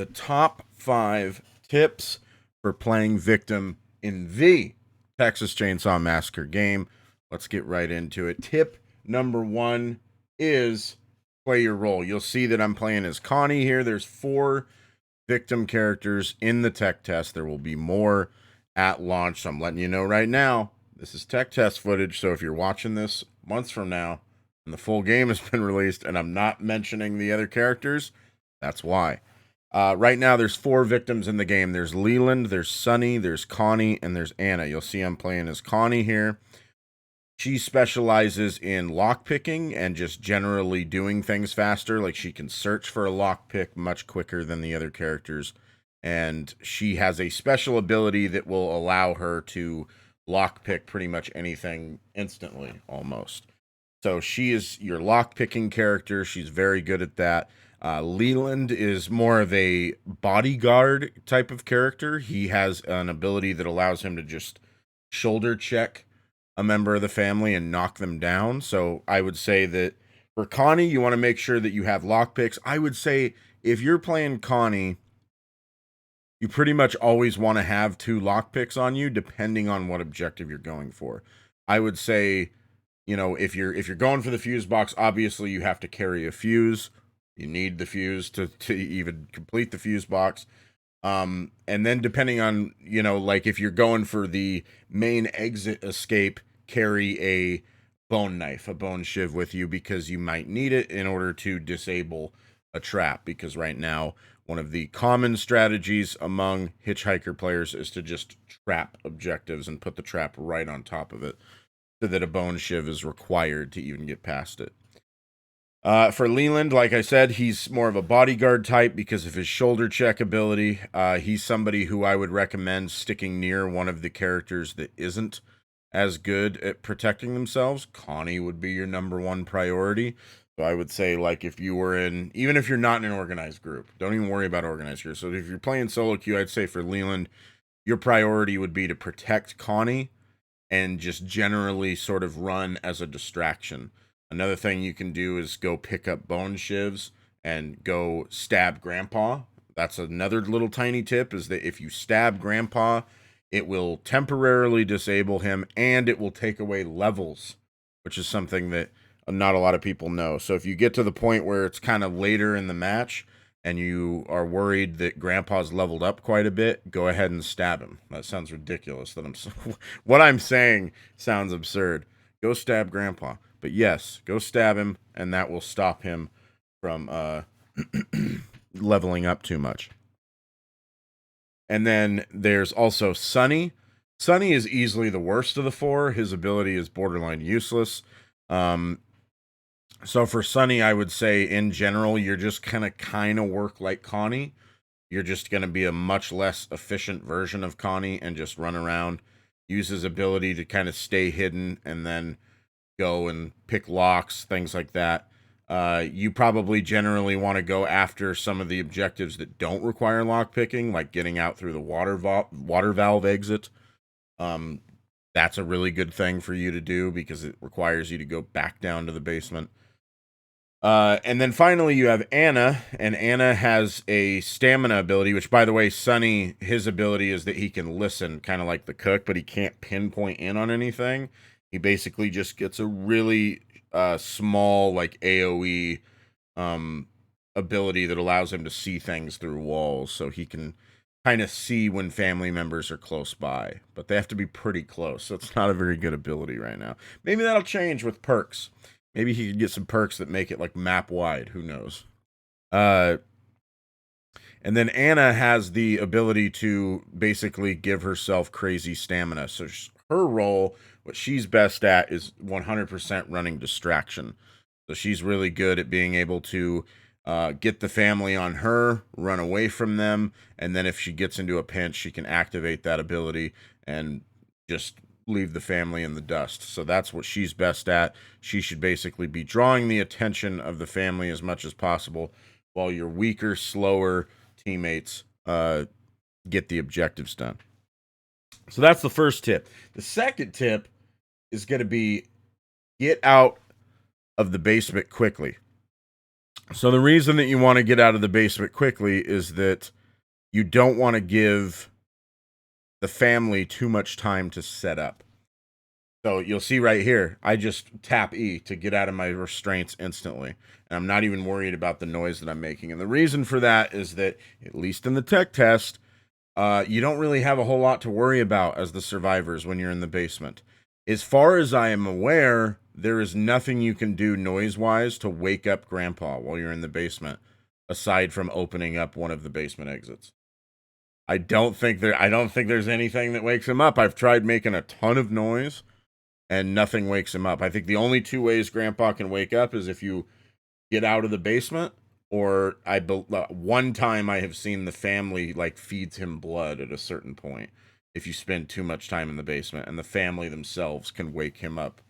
the top 5 tips for playing victim in the Texas Chainsaw Massacre game. Let's get right into it. Tip number 1 is play your role. You'll see that I'm playing as Connie here. There's 4 victim characters in the tech test. There will be more at launch, so I'm letting you know right now. This is tech test footage, so if you're watching this months from now and the full game has been released and I'm not mentioning the other characters, that's why. Right now, there's 4 victims in the game. There's Leland, there's Sunny, there's Connie, and there's Anna. You'll see I'm playing as Connie here. She specializes in lockpicking and just generally doing things faster. Like she can search for a lockpick much quicker than the other characters. And she has a special ability that will allow her to lockpick pretty much anything instantly, almost. So she is your lockpicking character. She's very good at that. Leland is more of a bodyguard type of character. He has an ability that allows him to just shoulder check a member of the family and knock them down. So I would say that for Connie, you want to make sure that you have lockpicks. I would say if you're playing Connie, you pretty much always want to have 2 lockpicks on you, depending on what objective you're going for. I would say, if you're going for the fuse box, obviously you have to carry a fuse. You need the fuse to even complete the fuse box. And then depending on, like if you're going for the main exit escape, carry a bone knife, a bone shiv with you because you might need it in order to disable a trap. Because right now, one of the common strategies among hitchhiker players is to just trap objectives and put the trap right on top of it so that a bone shiv is required to even get past it. For Leland, like I said, he's more of a bodyguard type because of his shoulder check ability. He's somebody who I would recommend sticking near one of the characters that isn't as good at protecting themselves. Connie would be your number 1 priority. So I would say, like, if you were in, even if you're not in an organized group, don't even worry about organized groups. So if you're playing solo queue, I'd say for Leland, your priority would be to protect Connie and just generally sort of run as a distraction. Another thing you can do is go pick up bone shivs and go stab Grandpa. That's another little tiny tip, is that if you stab Grandpa, it will temporarily disable him and it will take away levels, which is something that not a lot of people know. So if you get to the point where it's kind of later in the match and you are worried that Grandpa's leveled up quite a bit, go ahead and stab him. That sounds ridiculous. What I'm saying sounds absurd. Go stab Grandpa. But yes, go stab him, and that will stop him from leveling up too much. And then there's also Sunny. Sunny is easily the worst of the 4. His ability is borderline useless. So for Sunny, I would say in general, you're just kind of work like Connie. You're just going to be a much less efficient version of Connie and just run around, use his ability to kind of stay hidden, and then go and pick locks, things like that. You probably generally want to go after some of the objectives that don't require lock picking, like getting out through the water valve exit. That's a really good thing for you to do because it requires you to go back down to the basement. And then finally you have Anna, and Anna has a stamina ability, which, by the way, Sunny, his ability is that he can listen, kind of like the cook, but he can't pinpoint in on anything. He basically just gets a really small, like AoE ability that allows him to see things through walls, so he can kind of see when family members are close by, but they have to be pretty close, so it's not a very good ability right now. Maybe that'll change with perks. Maybe he could get some perks that make it like map wide. Who knows? Uh, and then Anna has the ability to basically give herself crazy stamina. So her role, what she's best at, is 100% running distraction. So she's really good at being able to get the family on her, run away from them, and then if she gets into a pinch, she can activate that ability and just leave the family in the dust. So that's what she's best at. She should basically be drawing the attention of the family as much as possible while your weaker, slower teammates get the objectives done. So that's the first tip. The second tip is going to be get out of the basement quickly. So the reason that you want to get out of the basement quickly is that you don't want to give the family too much time to set up. So you'll see right here, I just tap E to get out of my restraints instantly. And I'm not even worried about the noise that I'm making. And the reason for that is that, at least in the tech test, you don't really have a whole lot to worry about as the survivors when you're in the basement. As far as I am aware, there is nothing you can do noise-wise to wake up Grandpa while you're in the basement, aside from opening up one of the basement exits. I don't think there's anything that wakes him up. I've tried making a ton of noise and nothing wakes him up. I think the only two ways Grandpa can wake up is if you get out of the basement, or one time I have seen the family like feeds him blood at a certain point. If you spend too much time in the basement, and the family themselves can wake him up.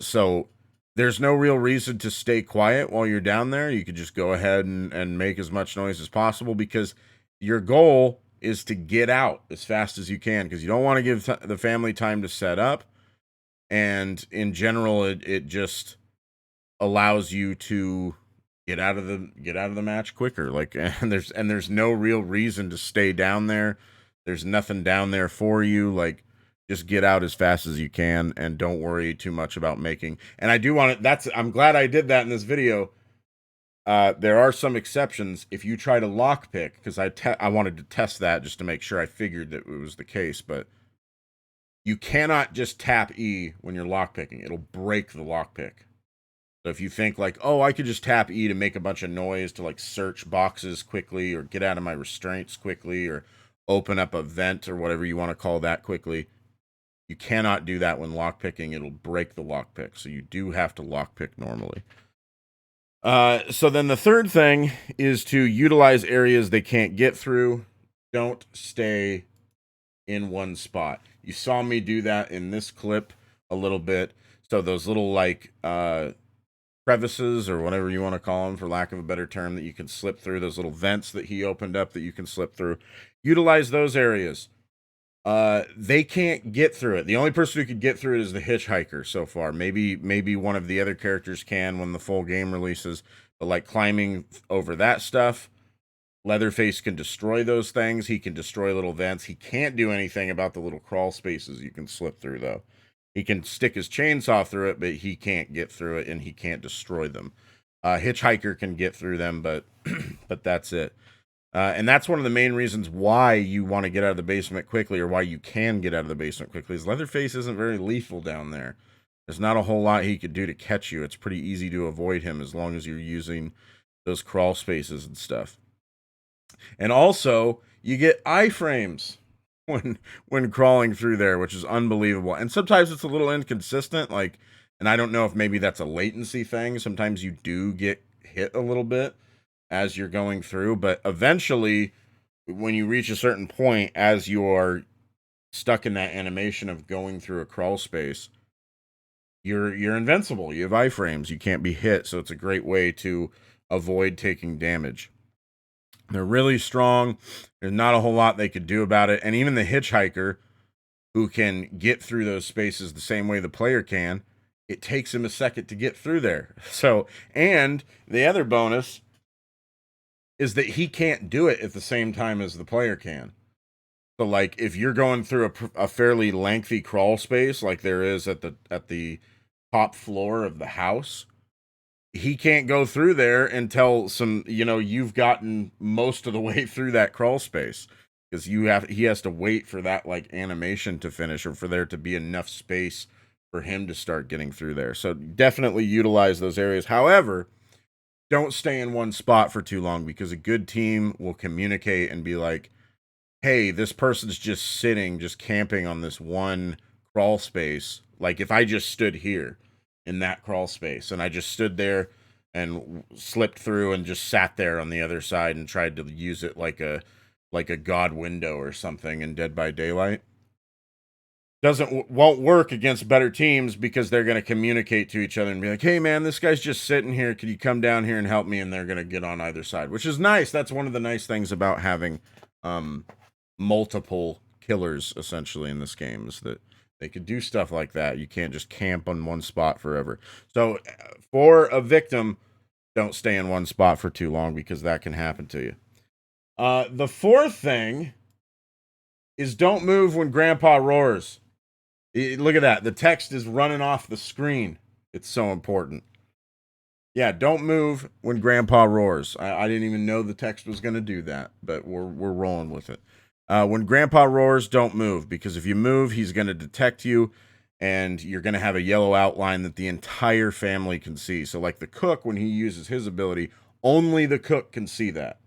So there's no real reason to stay quiet while you're down there. You could just go ahead and make as much noise as possible, because your goal is to get out as fast as you can, because you don't want to give the family time to set up. And in general, it just allows you to get out of the match quicker. Like, and there's no real reason to stay down there. There's nothing down there for you. Like, just get out as fast as you can and don't worry too much about making. And I do want to, I'm glad I did that in this video. There are some exceptions if you try to lockpick, because I wanted to test that just to make sure I figured that it was the case, but you cannot just tap E when you're lockpicking. It'll break the lockpick. So if you think like, oh, I could just tap E to make a bunch of noise to like search boxes quickly, or get out of my restraints quickly, or open up a vent, or whatever you want to call that quickly, you cannot do that when lockpicking. It'll break the lockpick. So you do have to lockpick normally. So then the third thing is to utilize areas they can't get through. Don't stay in one spot. You saw me do that in this clip a little bit. So those little like crevices, or whatever you want to call them, for lack of a better term, that you can slip through, those little vents that he opened up that you can slip through, utilize those areas. They can't get through it. The only person who could get through it is the hitchhiker so far. Maybe one of the other characters can when the full game releases. But like climbing over that stuff, Leatherface can destroy those things. He can destroy little vents. He can't do anything about the little crawl spaces you can slip through, though. He can stick his chainsaw through it, but he can't get through it, and he can't destroy them. Hitchhiker can get through them, but but that's it. And that's one of the main reasons why you want to get out of the basement quickly, or why you can get out of the basement quickly, is Leatherface isn't very lethal down there. There's not a whole lot he could do to catch you. It's pretty easy to avoid him as long as you're using those crawl spaces and stuff. And also, you get iframes when crawling through there, which is unbelievable. And sometimes it's a little inconsistent, like, and I don't know if maybe that's a latency thing. Sometimes you do get hit a little bit as you're going through, but eventually, when you reach a certain point, as you are stuck in that animation of going through a crawl space, you're invincible. You have iframes. You can't be hit, so it's a great way to avoid taking damage. They're really strong. There's not a whole lot they could do about it. And even the hitchhiker, who can get through those spaces the same way the player can, it takes him a second to get through there. So, and the other bonus is that he can't do it at the same time as the player can. So, like, if you're going through a fairly lengthy crawl space, like there is at the top floor of the house, he can't go through there until you've gotten most of the way through that crawl space, because he has to wait for that like animation to finish, or for there to be enough space for him to start getting through there. So definitely utilize those areas. However, don't stay in one spot for too long, because a good team will communicate and be like, hey, this person's just camping on this one crawl space. Like, if I just stood here in that crawl space, and I just stood there and slipped through and just sat there on the other side and tried to use it like a god window or something in Dead by Daylight, won't work against better teams, because they're going to communicate to each other and be like, hey man, this guy's just sitting here, could you come down here and help me? And they're going to get on either side, which is nice. That's one of the nice things about having multiple killers essentially in this game, is that they could do stuff like that. You can't just camp on one spot forever. So for a victim, don't stay in one spot for too long because that can happen to you. The fourth thing is don't move when Grandpa roars. Look at that. The text is running off the screen. It's so important. Yeah, don't move when Grandpa roars. I didn't even know the text was going to do that, but we're rolling with it. When Grandpa roars, don't move, because if you move, he's going to detect you, and you're going to have a yellow outline that the entire family can see. So like the cook, when he uses his ability, only the cook can see that.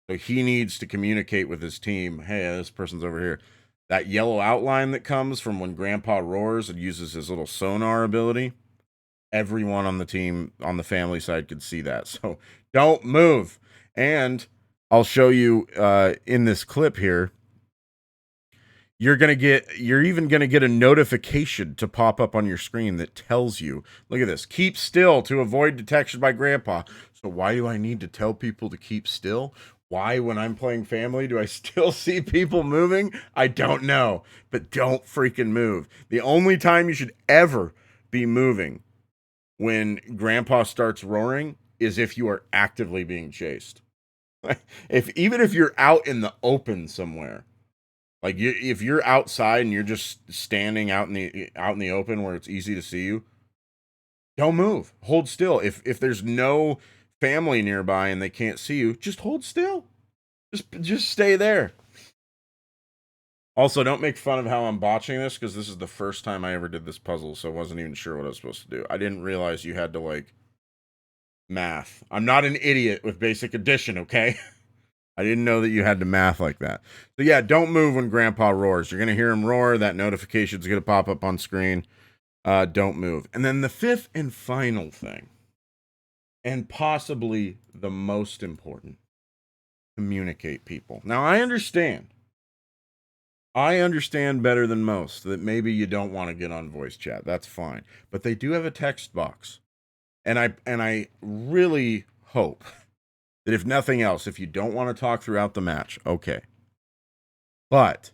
So he needs to communicate with his team. Hey, this person's over here. That yellow outline that comes from when Grandpa roars and uses his little sonar ability, everyone on the team, on the family side, could see that. So don't move. And I'll show you in this clip here, you're even gonna get a notification to pop up on your screen that tells you, look at this, keep still to avoid detection by Grandpa. So why do I need to tell people to keep still? Why, when I'm playing family, do I still see people moving? I don't know, but don't freaking move. The only time you should ever be moving when Grandpa starts roaring is if you are actively being chased. Even if you're out in the open somewhere, like if you're outside and you're just standing out in the open where it's easy to see you, don't move. Hold still. If there's no family nearby and they can't see you, just hold still. Just stay there. Also, don't make fun of how I'm botching this, because this is the first time I ever did this puzzle, so I wasn't even sure what I was supposed to do. I didn't realize you had to, like, math. I'm not an idiot with basic addition, okay? I didn't know that you had to math like that. So yeah, don't move when Grandpa roars. You're going to hear him roar. That notification's going to pop up on screen. Don't move. And then the fifth and final thing, and possibly the most important, communicate, people. Now, I understand better than most that maybe you don't want to get on voice chat. That's fine. But they do have a text box. And I really hope that, if nothing else, if you don't want to talk throughout the match, okay. But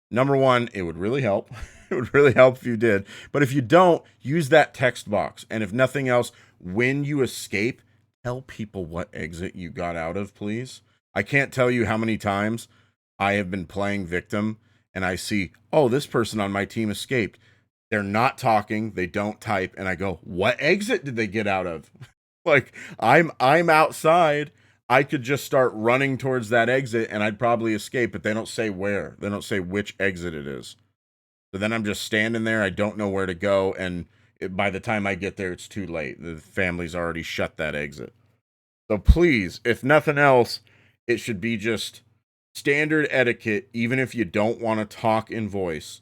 number one, it would really help. It would really help if you did. But if you don't, use that text box. And if nothing else, when you escape, tell people what exit you got out of, please. I can't tell you how many times I have been playing victim and I see, oh, this person on my team escaped. They're not talking. They don't type. And I go, what exit did they get out of? Like, I'm outside. I could just start running towards that exit and I'd probably escape, but they don't say where. They don't say which exit it is. So then I'm just standing there. I don't know where to go. And by the time I get there, it's too late. The family's already shut that exit. So please, if nothing else, it should be just standard etiquette, even if you don't want to talk in voice.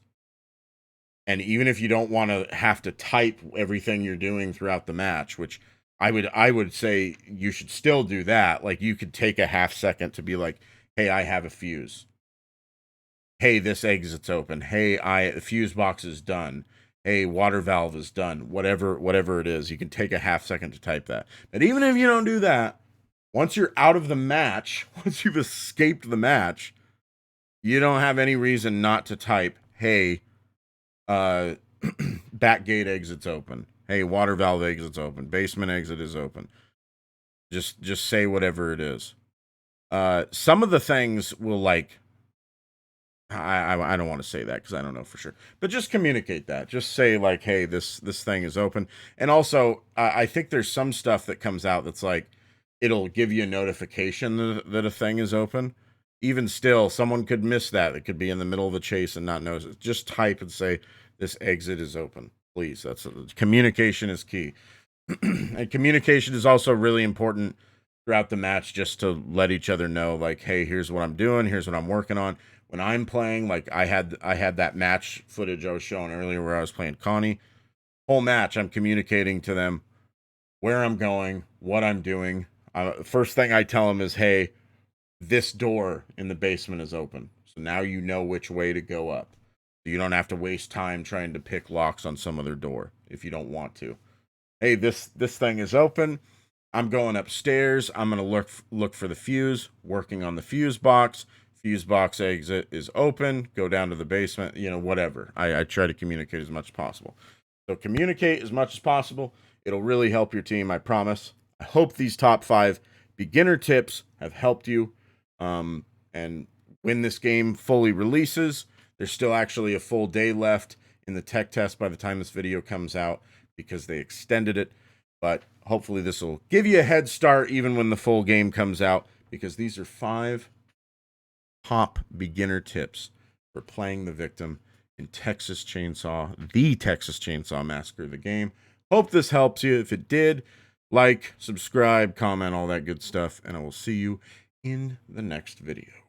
And even if you don't want to have to type everything you're doing throughout the match, which I would say you should still do that. Like, you could take a half second to be like, hey, I have a fuse. Hey, this exit's open. Hey, the fuse box is done. Hey, water valve is done. Whatever it is, you can take a half second to type that. But even if you don't do that, once you're out of the match, once you've escaped the match, you don't have any reason not to type, hey, back gate exit's open. Hey, water valve exit's open. Basement exit is open. Just say whatever it is. Some of the things will, like, I don't want to say that because I don't know for sure, but just communicate that. Just say, like, hey, this thing is open. And also, I think there's some stuff that comes out that's like, it'll give you a notification that a thing is open. Even still, someone could miss that. It could be in the middle of the chase and not notice it. Just type and say, this exit is open. Please, communication is key. And communication is also really important throughout the match, just to let each other know, like, hey, here's what I'm doing, here's what I'm working on. When I'm playing, like, I had that match footage I was showing earlier where I was playing Connie. Whole match, I'm communicating to them where I'm going, what I'm doing. First thing I tell them is, hey, this door in the basement is open. So now you know which way to go up. So you don't have to waste time trying to pick locks on some other door if you don't want to. Hey, this thing is open. I'm going upstairs. I'm going to look for the fuse, working on the fuse box. Fuse box exit is open. Go down to the basement, whatever. I try to communicate as much as possible. So communicate as much as possible. It'll really help your team, I promise. I hope these top 5 beginner tips have helped you. And when this game fully releases, there's still actually a full day left in the tech test by the time this video comes out because they extended it. But hopefully this will give you a head start even when the full game comes out, because these are 5 top beginner tips for playing the victim in the Texas Chainsaw Massacre, the game. Hope this helps you. If it did, like, subscribe, comment, all that good stuff, and I will see you in the next video.